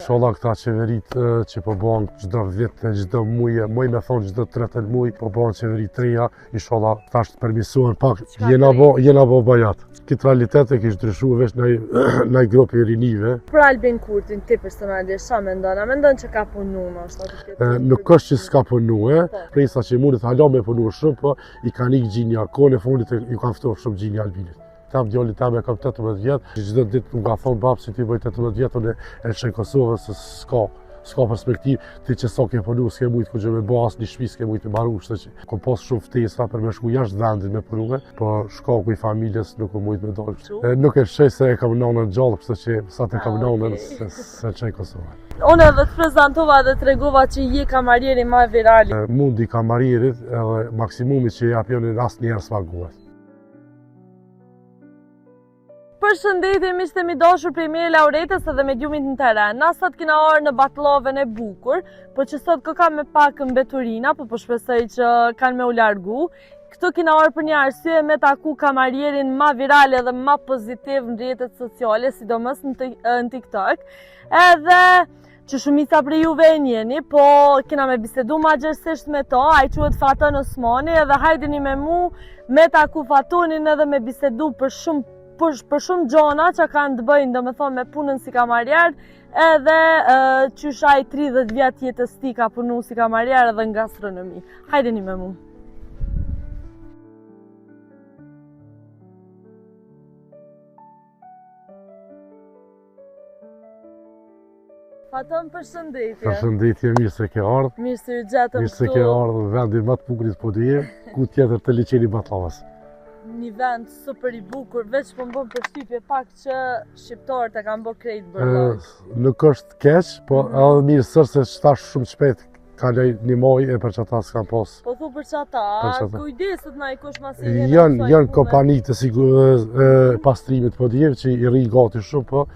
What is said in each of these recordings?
Inshallah këta qeverit që po bën çdo vit, çdo muaj, më me thonë çdo 30 muaj, po bën qeveri të reja, inshallah tash të permisohen pak, jena bo bajat. Këtë realitet e kishë ndryshuar veç në grupi i rinive. Për Albin Kurtin, ti personalisht, çfarë mendon? A mendon që ka punuar ashtu? Nuk është që s'ka punuar, presa që mundet hala me punuar shumë, po i kanë ikë gjinja, kohën e fundit i kanë ftuar shumë gjinja Albinit. Tam djali tam e kam 18 vjetë, çdo ditë më ka thonë babë se ti bëj 18 vjetë, unë e lëshoj Kosovës se s'ka perspektivë, ti që sa ke punu, s'ke mujtë kur gjë me bë asnjë shtëpi, s'ke mujtë me mbaru, kështu që kom pas shumë ftesa për me shku jashtë vendit me punu, po shkaku i familjes nuk u mujtë me dalë. Nuk e lëshoj se e kam nënën gjallë, kështu që sa të kam nënën se lëshoj Kosovën. Unë edhe të prezantova dhe të regova që je kamarieri më viral. Mundi kamarierit edhe maksimumi që japjoni asnjëherë s'paguhet. Përshëndetje miq të mi dashur prej meje Lauretës edhe mediumit në teren. Na sot kena arë në Batllavën e bukur, po që sot ka me pak mbeturina, po shpresoj që kanë me u largu. Këtu kena arë për një arsye me taku kamarierin ma viral edhe ma pozitiv në rrjetet sociale, sidomos në TikTok. Edhe që shumica prej juve e njeni, po kena me bisedu ma gjërësisht me to, ai quhet Faton Osmani, edhe hajdeni me mu me taku Fatonin edhe me bisedu për shumë gjona që kanë të bëjnë, do me thonë, me punën si kamarier, edhe qyshaj 30 vjetë jetës ti ka punu si kamarier edhe në gastronomi. Hajdeni me mu. Faton, përshëndetje. Përshëndetje, mirë se ke ardhë. Mirë se gjetëm këtu. Mirë se ke ardhë në vendin më të bukurit po dije, ku tjetër të liçeni Batllavës. Një vend super i bukur, veç po më bën përshtypje pak që shqiptarët e kanë bërë krejt bërlog. Nuk është keq, po edhe mirë se shtash shumë shpejt kaloj një muaj e për çata s'kan pas. Po thu për çata, kujdeset na i kush mas i janë kompani të pastrimit po djem që i rrin gati shumë, po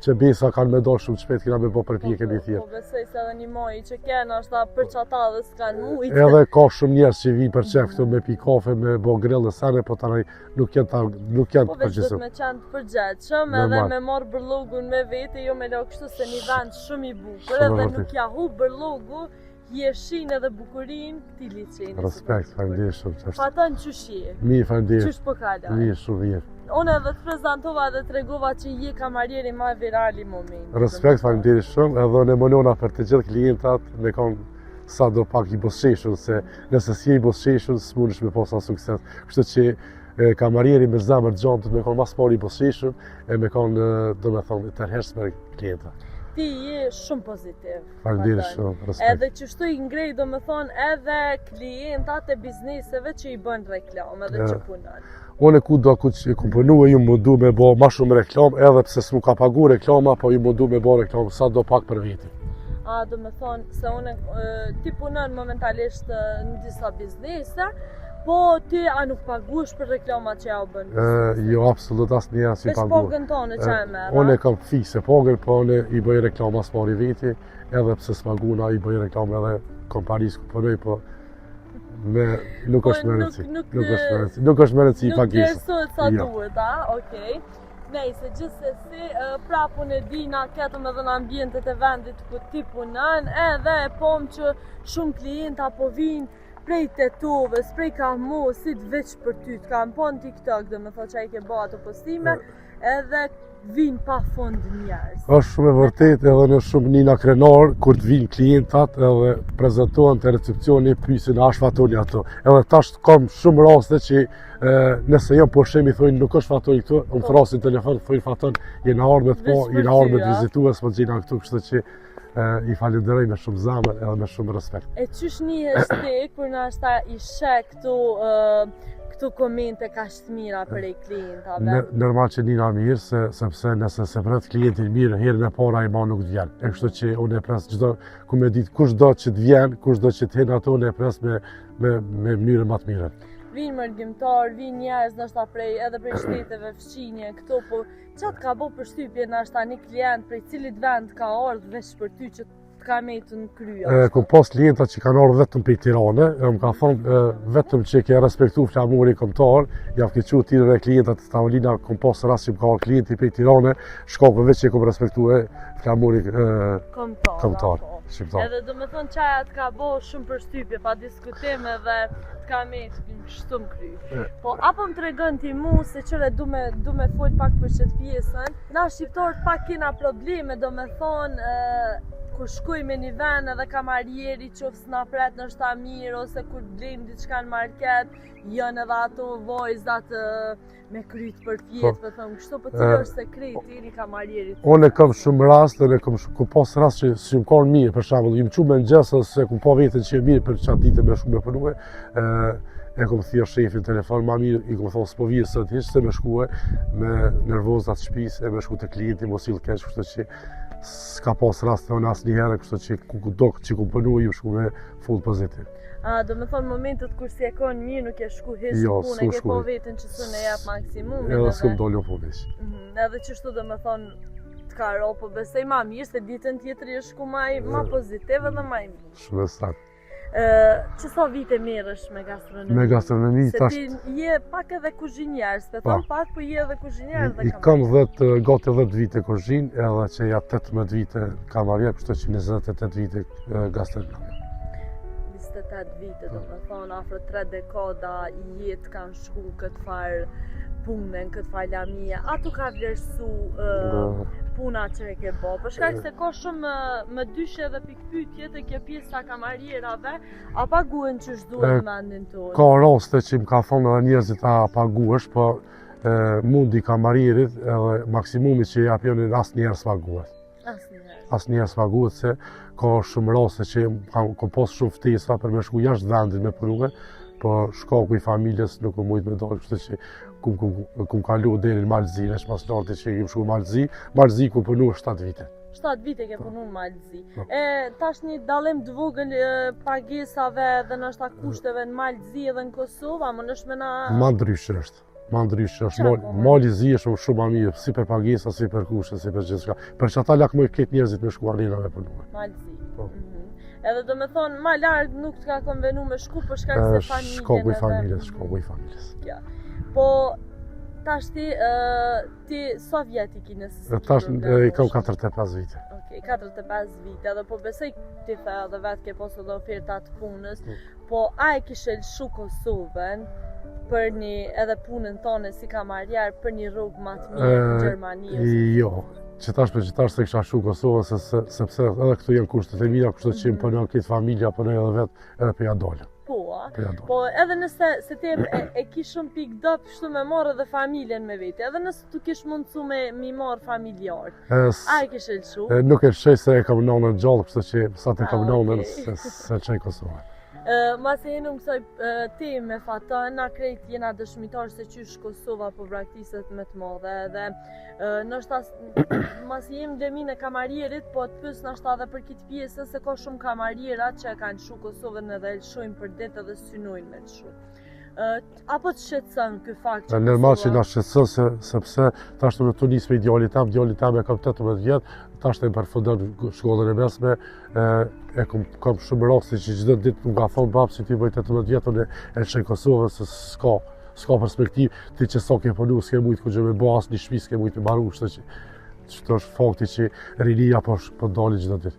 që besa kanë me dalë shumë shpejt, kena me bo përpjekje me tjerë. Po besoj se edhe një muaj që kena është për çata dhe s'kan mujt. Edhe ka shumë njerëz që vi për çef këtu me pi kafe, me bo grill dhe sene, po tani nuk janë të përgjithshëm. Po vetë me qenë të përgjithshëm edhe me marr bërllogun me vete, jo me la kështu se një vend shumë i bukur edhe nuk ja hub bërllogu, jeshin edhe bukurin këtij liçeni. Respekt, faleminderit shumë. Faton qyshi. Mirë, faleminderit. Qysh po kala? Mirë, shumë mirë. Unë edhe të prezantova dhe të regova që je kamarieri ma viral i momentit. Respekt, faleminderit shumë, edhe në monona për të gjithë klientat me kanë sa do pak i bosqeshur, se nëse si i bosqeshur, s'mundesh me pas sukses. Kështu që kamarieri me zemër të gjantë me kanë mas pari i bosqeshur e me kanë, do me thonë, tërhershme klientat. Ti je shumë pozitiv. Faleminderit shumë, respekt. Edhe që shtu i ngrej, do me thonë, edhe klientat e bizneseve që i bën reklam edhe që punon. Unë ku do ku që ku punua ju mundu me bo ma shumë reklam, edhe pse s'mu ka pagu reklama, po ju mundu me bo reklam sa do pak për veti. A, do me thonë, se unë ti punon momentalisht në disa biznese, po ti a nuk pagush për reklama që ja u bën? Jo, absolut asë një si pagu. Veç pogën tonë që e merë? Unë e kam fikse pogën, po unë i bëj reklama së pari veti, edhe pse s'paguna i bëj reklama edhe kompanisë ku punoj, po nuk është me rëndësi. Nuk është me rëndësi i pagesë. Nuk gjesohet sa duhet, a? Okej. Nejse, gjithsesi, prapun e dina ketëm edhe në ambientet e vendit ku ti punon, edhe e pom që shumë klienta po vinë prej Tetovës, prej Kamosit, veç për ty të kam po në TikTok, dhe me thot që a i ke bo ato postime, edhe vinë pa fond njerëz. Është shumë e vërtet edhe në shumë nina krenar, kur të vinë klientat edhe prezentohen të recepcioni, pyesin a është Fatoni ato. Edhe tash kam shumë raste që nëse jam pushim i thojnë nuk është Fatoni këtu, më thrasin telefon, thojnë Faton, jena ardhë me të po, jena ardhë me të vizitues, më gjina këtu, kështu që i falenderoj me shumë zamër edhe me shumë respekt. E qysh njihesh ti kur na është i shek këtu komente ka të mira për e klientave? Normal që njëna mirë, sepse nëse se pret klientin mirë, herën e para i ma nuk të vjen. E kështu që unë e pres çdo, ku me ditë kush do që të vjen, kush do që të hen ato, unë e pres me mënyrën më të mirë. Vinë mërgjimtar, vinë njerëz nështë edhe prej shteteve fqinje këto, po qatë ka bo përshtypje nështë një klient prej cilit vend ka ardhë veç për ty që t'ka metën krya? Kom pas klienta që kanë ardhur vetëm prej Tirane, më ka thonë vetëm që ke respektu flamurin kombëtar, ja ke qenë tjerë dhe klientat të tavolina, kom pas rast që më ka ardhur klienti prej Tirane, shkakun veç që kom respektuar flamurin kombëtar. Edhe do me thonë qaja t'ka bo shumë përshtypje, pa diskutim edhe t'ka metë kështu më kry. Po, apo më tregon ti mu se qëre du me fol pak për qëtë pjesën, na shqiptarët pak kena probleme, do me thonë, kur shkuj me një ven edhe kamarjeri qofës na pret në shta mirë, ose kur blejmë diçka në market, janë edhe ato vojzat me kryt për fjetë, për thëmë kështu, për cilë është sekreti një kamarjerit? Unë e kam shumë rast, dhe ku pas rast që si më kanë mirë, për shembull, ju më qumë në gjesë, se ku pa vetën që e mirë për qatë ditë me shku me punue, e kom thirr shefin telefon, ma mirë, i kom thonë s'po vije sot hiç, se me shkue me nervozat shtëpisë, e me shku te klienti, mos ill keq, kështu që s'ka pas rast të unë asnjëherë, kështu që kudo që ku punue, ju shku me full pozitiv. Do me thonë momentet kur si e konë mirë, nuk e shku hiç punë, e ke po vetën që së në jap maksimumin. Edhe s'kom dalë po veç. Edhe qështu do me thonë t'ka ro, po besoj ma mirë, se ditën tjetër e shku ma pozitiv edhe ma i mirë. Shumë sakt. Që sa vite merresh me gastronomi? Me gastronomi tash. Se ti je pak edhe kuzhinjer, s'pe thon pak, po je edhe kuzhinjer edhe I kam gati 10 vite kuzhinë, edhe që ja 18 vite kamarjer, kështu që 28 vite gastronomi. 28 vite, do me thonë, afro 3 dekada i jetë kanë shku këtë farë punën, këtë farë lamia. A tu ka vlerësu puna që e ke bo? Për shkak se ka shumë më dyshe dhe pikpytje të kjo pjesa kamarjerave, a paguen që shduhet mendin tonë? Ka raste që më ka thonë edhe njerëzit a paguesh, po mundi kamarjerit edhe maksimumi që japionin asë njerë s'paguet. Asë njerë s'paguet, se ka shumë raste që kom pas shumë ftesa për me shku jashtë vendit me punue, po shkaku i familjes nuk më mujt me dalë, kështu që kum kalu deri në Malzi, nesh pas lartë që kem shku Malzi ku punu 7 vite. 7 vite ke punu në Malzi. Tash një dalim të vogël pagesave dhe nështë kushteve në Malzi edhe në Kosovë, a më nështë me na... Ma ndryshë është. Malzi është shumë ma mirë, si për pagesa, si për kushte, si për gjithçka. Për që ata lakmoj këtë njerëzit me shku arena me punue. Malzi. Edhe do me thonë, ma largë nuk t'ka konvenu me shku për shkak se familjen. Shkaku i familjes. Po, tash ti sa vjet i ki nësë? Tash i kam 45 vite. 45 vite, edhe po besoj ti the edhe vetë ke posë dhe ofertat punës, po a e kishe lëshu Kosovën për një edhe punën tonë si kamarjer për një rrugë ma të mirë në Gjermani? Jo, qëtash për qëtash se kisha shu Kosovën, sepse edhe këtu jenë kushtet e mira, kështu që më përnojnë këtë familja, përnojnë edhe vetë edhe për jadolën. Po edhe nëse se ti e kish shumë pikë dop kështu me marrë edhe familjen me vete, edhe nëse tu kish mundësu me mi marrë familjar, a e kish e lëshu? Nuk e lëshoj se e kam nënën gjallë, kështu që sa të kam nënën se qaj Kosovën. Mas e jenu mësoj ti me fatën, na krejt jena dëshmitar se qysh Kosova po praktiset me të madhe edhe nështë mas e jem lemin e kamarjerit, po të pës nështë edhe për kitë pjesën se ka shumë kamarjera që kanë shu Kosovën edhe lëshojnë për ditë edhe synojnë me të shu. Apo të shqetësën kë fakt që Normal që nga shqetësën, sepse ta është në të njësë me djali tam e kam 18 vjetë, ta është e më përfundon shkollën e mesme, e kam shumë rasti që gjithë ditë më ka thonë babë si ti bëjt 18 vjetë, unë e lëshën Kosovën se s'ka perspektiv, ti që sa ke punu, s'ke mujtë ku gjë me bo, asë një shpi s'ke mujtë me maru, kështë që është fakti që rinia po dalin gjithë ditë.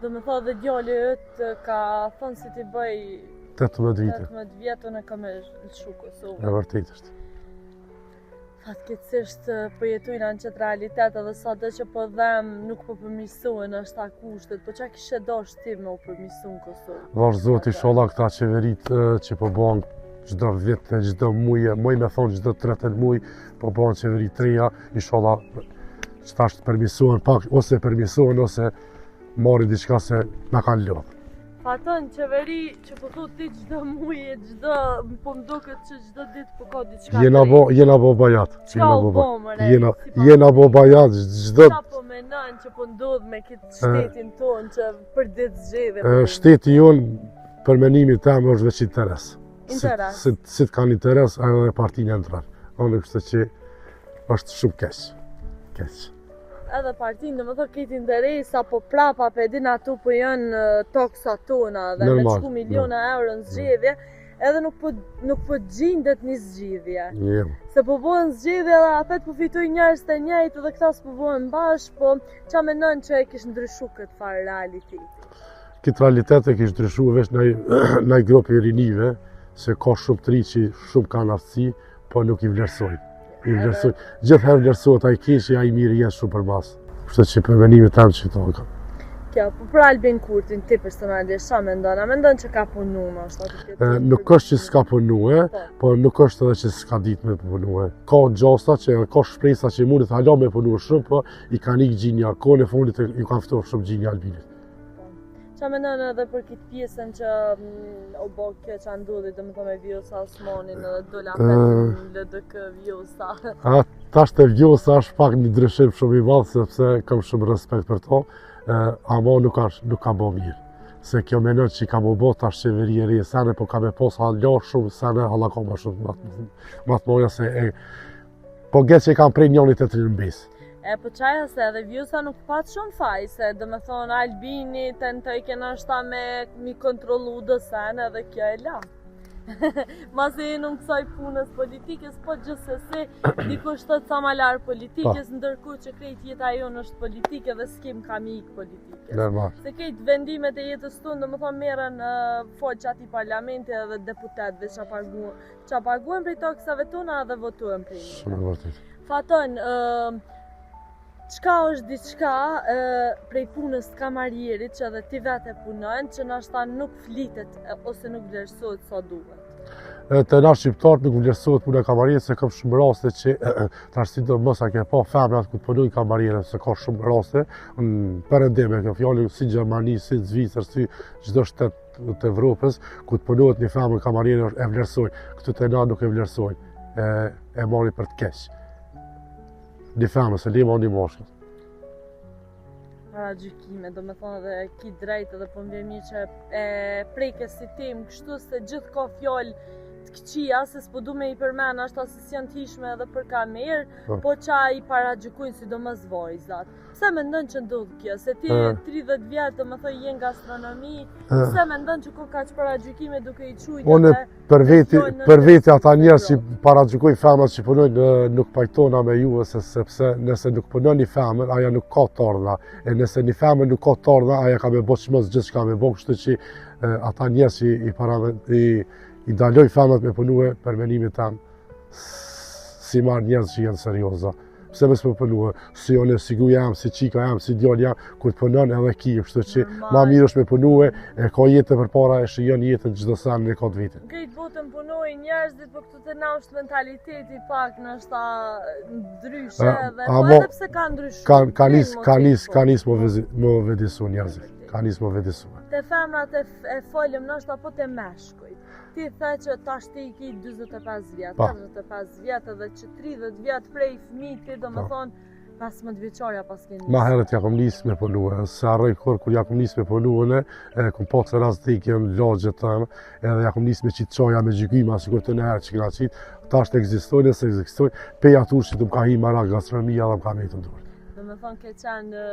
Do me tha dhe djali ytë ka thonë si ti bëj 18 vite. 18 vjetë unë e kam e lëshu Kosovën. E vërtet është. Fatkeqësisht përjetojnë në qëtë realitet edhe sa dhe që po dhem nuk po përmirësohen është ta kushtet, po qa kishe dash ti me u përmirësu në Kosovë? Vash zoti, inshallah këta qeverit që po bëhen çdo vit, çdo muaj, me thonë çdo 30 muaj, po bëhen qeveri treja, inshallah që tash të përmirësohen pak, ose përmirësohen ose marrin diçka se na kanë lodhë. Fatën, qeveri që po thot ti çdo muaj, po m'duket që çdo ditë po ka diçka. Jena bo bajat. Jena bo bajat çdo. Sa po menon që po ndodh me këtë shtetin ton që për ditë zgjedhje. Shteti jon për menimin tim është veç interes. Interes. Si të kanë interes edhe partinë ndrar. Unë kështu që është shumë keq. edhe partinë, domethënë këtë interes apo prapa pe din atu po janë toksa tona dhe me çku miliona euro në zgjedhje, edhe nuk po gjendet një zgjidhje. Se po bëhen zgjidhje dhe apet po fitoj njerëz të njëjtë dhe këta s'po bëhen bashkë, po qa mendon që e kish ndryshu këtë farë realitet? Këtë realitet e kish ndryshu veç në grupi i rinive, se ka shumë të ri që shumë kanë aftësi, po nuk i vlerësojnë. Gjithherë vlerësohet ai keq e ai mirë jenë shumë përmas. Kështu që për mendimin tim që to ka. Kjo, po për Albin Kurtin ti personalisht ç'a mendon? A mendon që ka punuar ashtu? Nuk është që s'ka punuar, po nuk është edhe që s'ka ditë me punuar. Ka gjasta që ka shpresa që mundet hala me punuar shumë, po i kanë ikë gjinja, kohën e fundit i kanë ftuar shumë gjinja Albinit. Qa mendon edhe për këtë pjesën që o bo kjo që ndodhi domethënë me Vjosa Osmanin edhe dola në LDK Vjosa? Tash te Vjosa është pak një ndryshim shumë i madh sepse kam shumë respekt për to, ama nuk ka bo mirë. Se kjo menon që ka bo tash qeveri e re sene, po ka me pos hala shumë sene, hala ka ma shumë matmoja se po gjetë që i kam prej njënit e të rëmbesë. Po qaja se edhe Vjosa nuk pat shumë faj, se domethënë Albini tentoj kena shta me mi kontrollu dësen edhe kjo e la. Masi nuk kësaj punës politikës, po gjithsesi dikush thot sa ma larë politikës, ndërkohë që krejt jeta jonë është politike dhe s'kem kam ikë politikës. Se krejt vendimet e jetës tonë, domethënë merren foqat i parlamentit edhe deputetëve qa paguhen prej taksave tona edhe votuhen prej një. Shumë vërtet. Faton, qka është diçka prej punës të kamarierit që edhe ti vete punojnë që nashta nuk flitet ose nuk vlerësohet sa duhet? Të na shqiptarët nuk vlerësohet puna e kamarierit se kam shumë raste që tash sidomos a ke pa femrat ku punojnë kamarierët se ka shumë raste perëndime kjo fjalë si Gjermani, si Zvicër, si çdo shtet të Evropës ku të punohet një femër kamariere e vlerësojnë. Këtu te na nuk e vlerësojnë. E marrin për të keq. Një femër, se lema një moshkët. Para gjykime, do me thonë dhe ki drejtë dhe po më vjen mirë që e preke si tim, kështu se gjithë ka fjallë të këqia, se s'po du me i përmen ashtu se s'janë t'hishme edhe për kamerë, po qa i para gjykujnë sidomos vajzat. Pse mendon që ndodh kjo? Se ti 30 vjetë, do me thoi jenë gastronomi, pse mendon që ko kaq para gjykime duke i qujtë? Unë për veti ata njerëz që para gjykojnë femrat që punojnë nuk pajtona me ju, sepse nëse nuk punon një femër, aja nuk ka të ardha. E nëse një femër nuk ka të ardha, aja ka me bo çmos gjithë që ka me bo, kështu që ata njerëz që i dalojnë femrat me punue për mendimin tam, si marrë njerëz që janë serioza. Pse mësë më punue, si one, si gu jam, si qika jam, si djall jam, kur të punon edhe ki, kështu që ma mirë është me punue, e ka jetë për para, e shijon jetën çdo sen në këtë vitin. Këtë botën punojnë njerëzit, po këtu të na është mentaliteti pak nështë ndryshe edhe, po edhe pse ka ndryshu. Ka nis më vedisu njerëzit, ka nis më vedisu. Te femrat e folëm nështë apo te meshkuj. Ti the që tash ti i ki 25 vjetë, 45 vjetë edhe që 30 vjetë prej fëmijë ti do me thonë 15 vjeçarja pas ke njësë. Ma herët ja kom nisë me punue, se arroj kur ja kom nisë me punue, kom po të rast të ikjen lagjet tëmë, edhe ja kom nisë me qitë qoja me gjykima, si kur të në herë që këna qitë, tash të egzistojnë, se egzistojnë, pej atur që të më ka hi mara gastronomia dhe më ka me të ndurë. Do me thonë ke qenë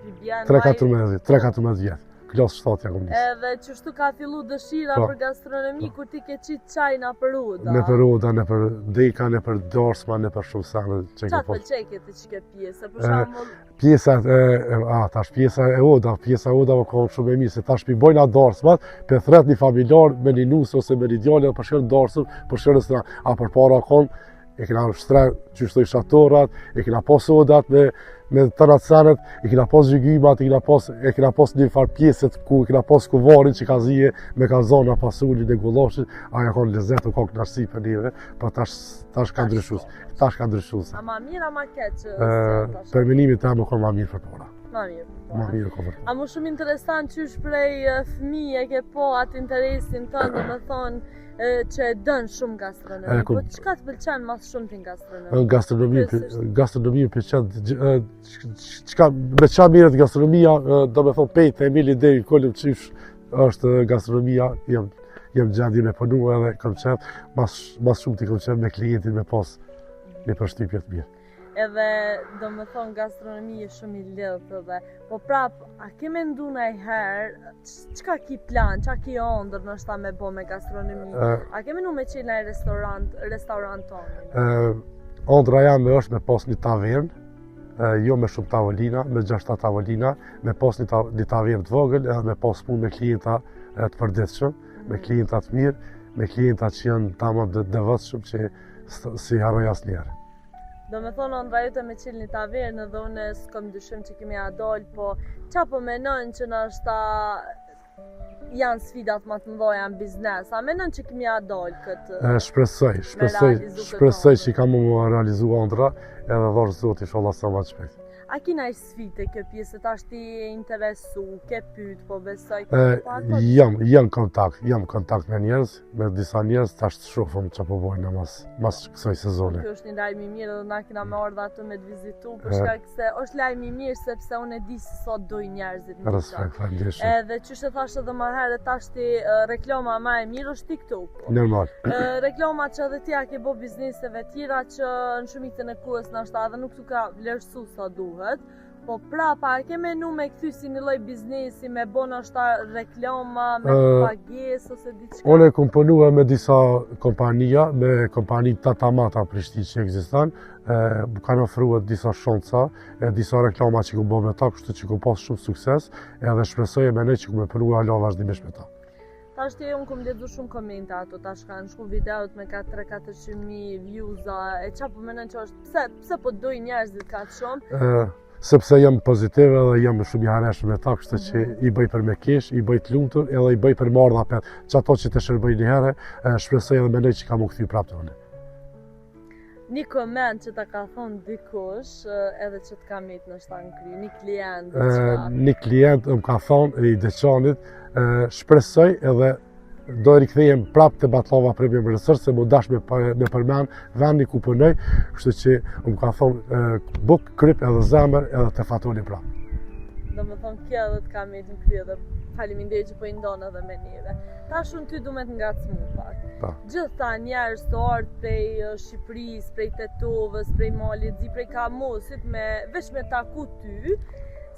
Bibian 3-14 vjetë. Klasë 7 ja kom nisë. Edhe qështu ka fillu dëshira për gastronomi kur ti ke qitë qajna për Oda? Në për Oda, në për Deka, në për Dorsma, në për shumë sene. Qatë pëlqej këtë që ke pjesë? Për shembull pjesa e Oda, pjesa Oda më kom shumë e mirë, se tash pi bojna Dorsmat, për thret një familjar me një nusë ose me një djallë, për shkërë Dorsëm, për shkërë së a për para kom, e kena shtre që shtoj shatorat, e kena pos Odat me të ratë senet, e kena pos gjygymat, e kena pos një farë pjeset ku e kena pos kuvarin që ka zije me kazana, pasullin e gullashit, aja ka në lezet u ka knarsi për njëve, për tash ka ndryshus. Tash ka ndryshus. A ma mirë, a ma keqë? Për menimin të më ka ma mirë për para. Ma mirë. Ma mirë ka për para. A më shumë interesant që shprej fëmije ke po atë interesin tënë, dhe me thonë, që e dënë shumë gastronomi, po qëka të pëlqenë mas shumë të në gastronomi? Gastronomi pëlqenë, me qa mirët gastronomia, do me thonë pejtë, Emili dhe i kollim qysh është gastronomia, jem gjendje me punu edhe kom qenë, mas shumë të kom qenë me klientin me pas një përshtypje të mirë. edhe do më thonë gastronomi shumë i lidhë dhe, po prap, a ke mendu ndonjëherë, çka ki plan, çka ki ëndër ndoshta me bo me gastronomi? A ke mendu me qenë në restorant tonë? Ëndra jame është me pas një tavernë, jo me shumë tavolina, me 6 tavolina, me pas një tavernë të vogël, edhe me pas punë me klienta të përditshëm, me klienta të mirë, me klienta që janë tamam të devotshëm që si harroj asnjëherë. Do me thonë, ëndra jote me qenë një tavernë dhe unë s'kom dyshim që kemi adol, po qa po menon që nështë janë sfidat më të mëdha në biznes, a menon që kemi adol këtë? Shpresoj që kam më realizu ëndra, edhe dhosh Zoti inshallah sa më shpejt. A kina i sfide kjo pjesë, tash ti e interesu, ke pyet, po besoj jam kontakt me njerëz, me disa njerëz, tash të shohim çfarë po bojnë mas kësaj sezone. Kjo është një lajm i mirë dhe na kena me ardha aty me të vizitu, për shkak se është lajm i mirë sepse unë e di se sot dojnë njerëzit. Respekt, faleminderit. Edhe çështë thash edhe më herët, tash ti reklama më e mirë është TikTok. Normal. Reklama që edhe ti a ke bo bizneseve tjera që në shumicën e kohës ndoshta edhe nuk tu ka vlerësu sa duhet. Po prapa, ke menu me këthy si një lloj biznesi, me bo ndoshta reklama, me pagesë ose diçka? Unë e komponua me disa kompanija, me kompani Tatamata Prishtinë që ekziston, kanë ofruar disa shanca, disa reklama që ku bo me ta, kështu që ku pas shumë sukses, edhe shpresoj e menoj që ku me punu hala vazhdimisht me ta. Tash ti unë kom lexuar shumë komente ato, tash kanë shku videot me 3-400.000 views-a, e qa po menon që është, pse po dojnë njerëzit ka shumë? Sepse jam pozitiv edhe jam shumë i harreshëm me ta, kështu që i bëj për me kesh, i bëj të lumtur edhe i bëj për marrë pet. Që ato që të shërbëj një herë, shpresoj edhe menoj që kam u kthy prapë tonë. Një koment që ta ka thonë dikush, edhe që të kam jetë në shtanë kry, një klient. Një klient më ka thonë i Deçanit, shpresoj edhe do rikthejem prapë te Batllava Premium Resort se më dash me përmend vendi ku punoj, kështu që më ka thonë buk, kryp edhe zemër edhe të fatoni prapë. Do me thonë kjo edhe të kam jetë në kry edhe faleminderit që po i ndonë edhe me neve. Tash unë ty du me të ngacmu pak. Gjithë ta njerëz të ardhë prej Shqipërisë, prej Tetovës, prej Malit Zi, prej Kamosit, veç me taku ty,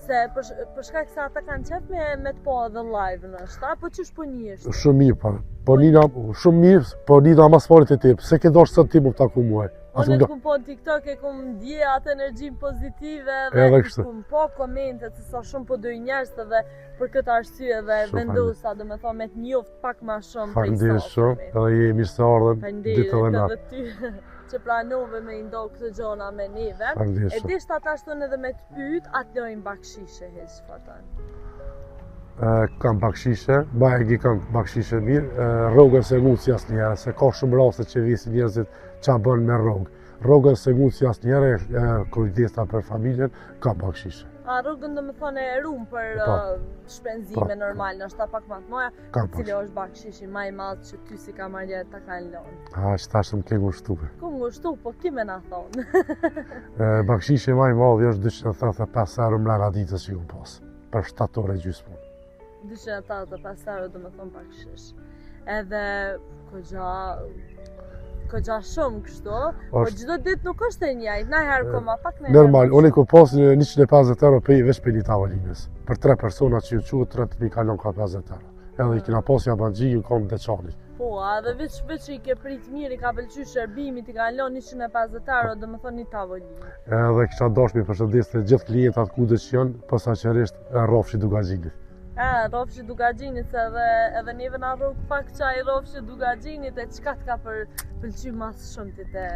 se për shkak se ata kanë qef me të po edhe live nështë, apo qësh po njështë? Shumë mirë, po njëna mas parit e ti, se ke doshtë së ti më taku muaj. Unë e kum po në TikTok, e kum dje atë energjim pozitive dhe kum po komentet se sa shumë po dojnë njerëz dhe për këtë arsye dhe vendosa, do me thonë me të njoft pak ma shumë prej sasë. Faleminderit shumë, edhe je mirë se ardhen ditë dhe natë. Ty që pranove me i ndohë këtë gjona me neve. E disht ata shtën edhe me të pyet, atë lojnë bakshishe heq fatan. Kam bakshishe, bajegi kam bakshishe mirë, rrogën se mund si asë njerë, se ka shumë raste që visin njerëzit qa bën me rrogë. Rrogën se mund si asë njerë, kujdesta për familjen, kam bakshishe. A rrugën do me thone e rumë për shpenzime normal, në është pak ma të moja, cili është bakshishi ma i madhë që ty si kamarje ta kanë lonë. Që ta shumë ke ngushtu. Ku ngushtu, po kime na thonë? Bakshishi ma i madhë është 235 euro mlera ditës që ju pasë, për 7 ore gjysmë. 285 euro do me thonë bakshish. Edhe kogja shumë kështu, po gjithdo ditë nuk është e njajtë, na herë koma pak në normal, unë i ku pas 150 euro veç për një tavolinës. Për 3 persona që ju quë, 3 kalon ka 50 euro. Edhe i kina pas Jabanxhi, ju kam Deçanit. Po, edhe veç i ke prit mirë, i ka pëlqy shërbimi, ti kalon 150 euro, do me thonë një tavolinë. Edhe kisha dashmi përshëndetje gjithë klientat kudo që janë, posaçërisht Rrofshi Dugaxhinit. Rrofshi Dugaxhinit, edhe neve na rrug pak qaj Rrofshi Dugaxhinit, e qka t'ka pëlqy mas shumë ti te...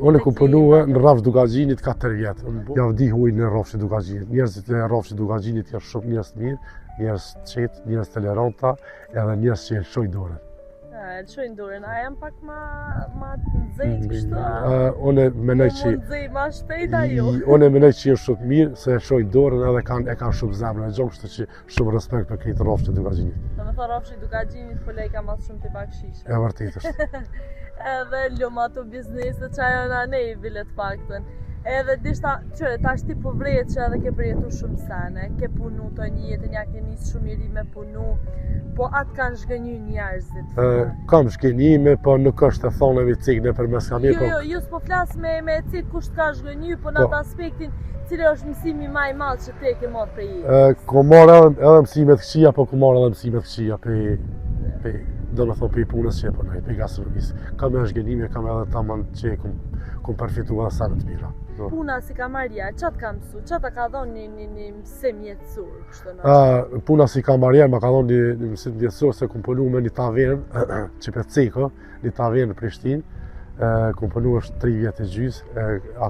Unë e ku punue në Rrofshi Dugaxhinit 4 vjetë. Ja vdi huj në Rrofshi Dugaxhinit. Njerëzit e Rrofshi Dugaxhinit janë shumë njerëz mirë, njerëz qetë, njerëz toleranta, edhe njerëz që e lëshojnë dorën. E lëshojnë dorën, a janë pak ma nxejt kështu? Unë menoj që... Mund nxej ma shpejt ajo? Unë menoj që janë shumë mirë, se e lëshojnë dorën edhe e kanë shumë zemrën e gjonë, kështu që shumë respekt për këtë Rrofshi Dugaxhinit. Do me thë Rrofshi Dugaxhinit po lej ka mas shumë të bakshish. E vërtet është. Edhe lëmë ato bizneset që ajo në ne i bilet faktën. Edhe dishta, qëre, tash ti po vrejt që edhe ke përjetu shumë sene, ke punu të një jetën, ja ke njësë shumë i ri me punu, po atë kanë shgënyu njerëzit. Kam shgënjime, po nuk është të thonë me cikë në përmes kam Jo, s'po flas me cikë kusht ka shgënyu, po në atë aspektin cili është mësimi ma i madhë që te ke marrë prej jetës. Ko marrë edhe mësimet këqia, po ko marrë edhe mësimet këqia do me thonë për i punës që e përnaj, për i gastronomisë. Kam e shgënjime, kam edhe taman që kom përfitu edhe sa në të mira. Puna si kamarjer, qatë ka mësu? Qatë ka dhonë një mësim jetësur? Kështë Puna si kamarjer ma ka dhonë një mësim jetësur se kom punu me një tavernë, që për ceko, një tavernë në Prishtinë. Kom punu është 3 vjetë e gjysë,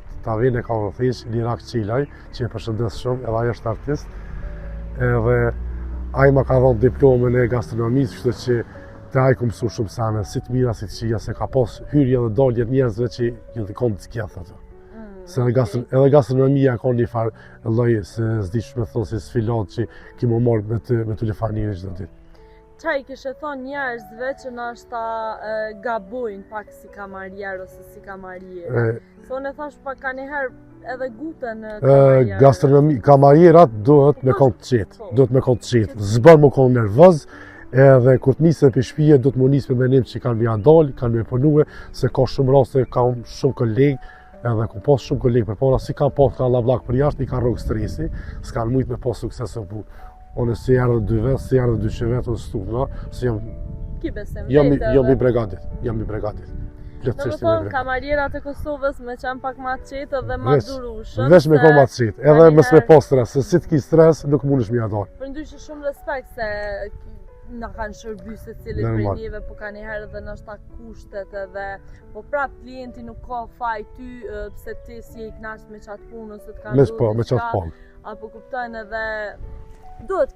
atë tavernë e ka vërtheq Lirak Qilaj, që e përshëndes shumë, edhe ajo është artist. Edhe ajo ma ka dhonë diplomën e gastronomisë, kështë që të ajo kom mësu shumë sane, si të mira, si të qia, se ka pas hyrje dhe dolje njerëzve që ju të kom të skjetë atë. Se edhe gastronomia ka një farë lloj se s'di që me thonë si sfilat që ki më morë me të lefarnirë çdo ditë. Qa i kishe thonë njerëzve që nashta gabojnë pak si kamarjer ose si kamarjer? Se unë e thash pak ka njëherë edhe guten kamarjer. Gastronomi, kamarjerat duhet me konë të qetë, zbën më konë nervëz, edhe kur të nisë për shpije, do të më nisë me menim që kanë me dalë, kanë me punue, se ka shumë raste, ka shumë kolegë, edhe ku pas shumë kolegë për para, si ka pas ka lavlak për jashtë, i ka rrugë stresi, s'kanë mujtë me pas sukses në punë. Unë si erdhe 2 vetë, si erdhe 2 vetë, ose stupna, se jam i bregatit. Në më thonë, kamarjerat e Kosovës me qenë pak ma qetë dhe ma durushëm. Vesh me ko ma qetë, edhe mes me pas stres, se si të ki stres, nuk mundesh me jadar. Për ndryshë shumë respekt se na kanë shërby se cilit prej njeve, po ka njëherë dhe nështë kushtet edhe, po prap klienti nuk ka faj ty, pse ti si e i knasht me qatë punë, ose të kanë duhet me qatë punë. Apo kuptojnë edhe, duhet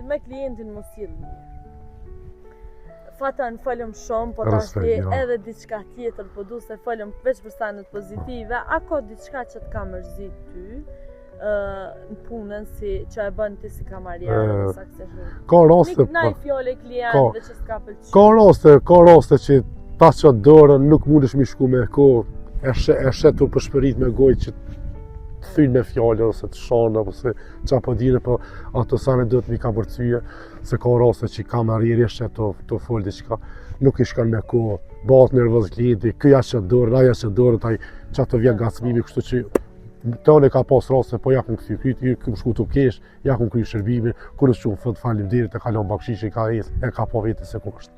me klientin mos silë. Fatën folëm shumë, po tashti edhe diçka tjetër, po du se folëm veç për sanet pozitive, a ka diçka që të ka mërzit ty, në punën që e bën ti si kamarjer në sakseshur? Ka raste... Nik naj fjole klientëve që s'ka pëlqy. Ka raste që ta që dorën nuk mundesh mi shku me ko, e shetu për shpërit me gojë që të thynë me fjole, ose të shanë, ose qa po dine, po ato sane do të mi ka përcyje, se ka raste që kamarjeri e shetu të folë diqka, nuk i shkan me ko, bat nervoz klienti, këja që dorën, aja që dorën, taj që ato vjen gacmimi, kështu që tonë ka pas raste, po ja kun kthy kyt, kum shku tu kesh, ja kun kry shërbimin, kur është qenë fot faleminderit e kalon bakshishin ka e ka po vetë se kusht.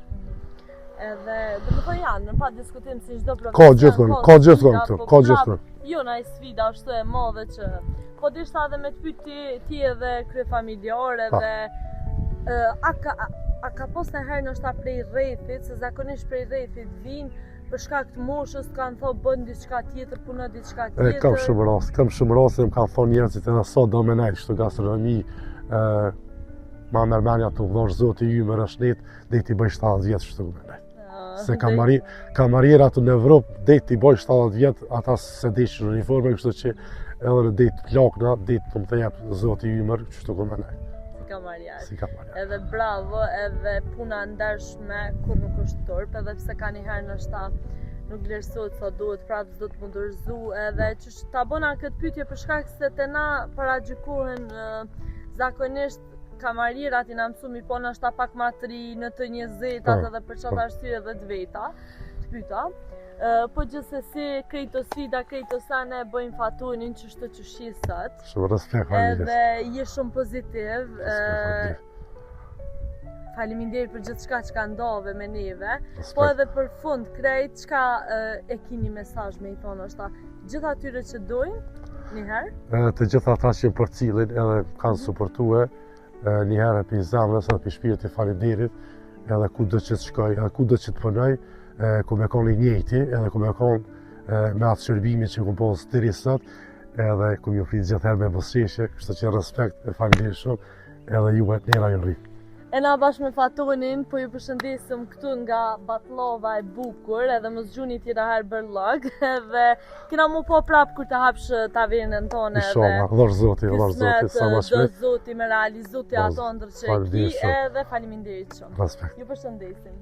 Edhe do të thonë janë, në pa diskutim si çdo profesion. Ka gjithmonë këtu. Jo na sfida ashtu e madhe që po dishta edhe me të pyet ti edhe kryefamiljar edhe a ka pas ndonjëherë ndoshta prej rrethit, se zakonisht prej rrethit vinë për shkak të moshës kanë thonë bën diçka tjetër, punon diçka tjetër. Kam shumë raste, më kanë thonë njerëzit edhe sa do me nejtë kështu gastronomi, ma mërmenja të vdosh zoti ju më rëshnet, dhe ti bëj 70 vjetë kështu me nejtë. Se kamarjerat në Evropë, dhe ti bëj 70 vjetë, ata se deshë në uniforme, kështu që edhe në dhe të plakna, dhe të më të jepë zoti ju më kështu me nejtë. Si kamarjer. Edhe bravo, edhe puna ndershme kur nuk është turp, edhe pse ka njëherë nështë nuk vlerësohet sa duhet, prapë s'do të më dorëzu, edhe që ta bona këtë pyetje për shkak se te na paragjykohen zakonisht kamarjerat i na mësumi po nështë pak ma të ri në të 20-at edhe për qatë arsye edhe të veta, të pyta. Po gjithsesi krejto sfida, krejto sane bëjmë fatunin që shtë që shisët. Shumë respekt familjes. Edhe je shumë pozitiv. Faleminderit për gjithë shka që ka ndove me neve. Po edhe për fund krejt, qka e kini mesazh me i thonë është ta gjithë atyre që dojnë, njëherë? Të gjithë ata që për cilin edhe kanë suportue, njëherë e për zemrës edhe për shpirët e faleminderit, edhe ku do që të shkoj, edhe ku do që të punoj, ku me konë i njëjti, edhe ku me konë me atë shërbimi që ku posë deri sot, edhe ku mi ofrit gjithëherë me bësishje, kështu që respekt e faleminderit shumë, edhe ju e njëra ju rritë. E na bashkë me Fatonin, po ju përshëndesim këtu nga Batlova e bukur, edhe më zgjuni tjera herë bërlog, edhe kina mu po prapë kur të hapsh tavernën tonë, edhe kismet do zoti me realizuti ato ndër që e ki, edhe faleminderit shumë. Respekt. Ju përshëndesim.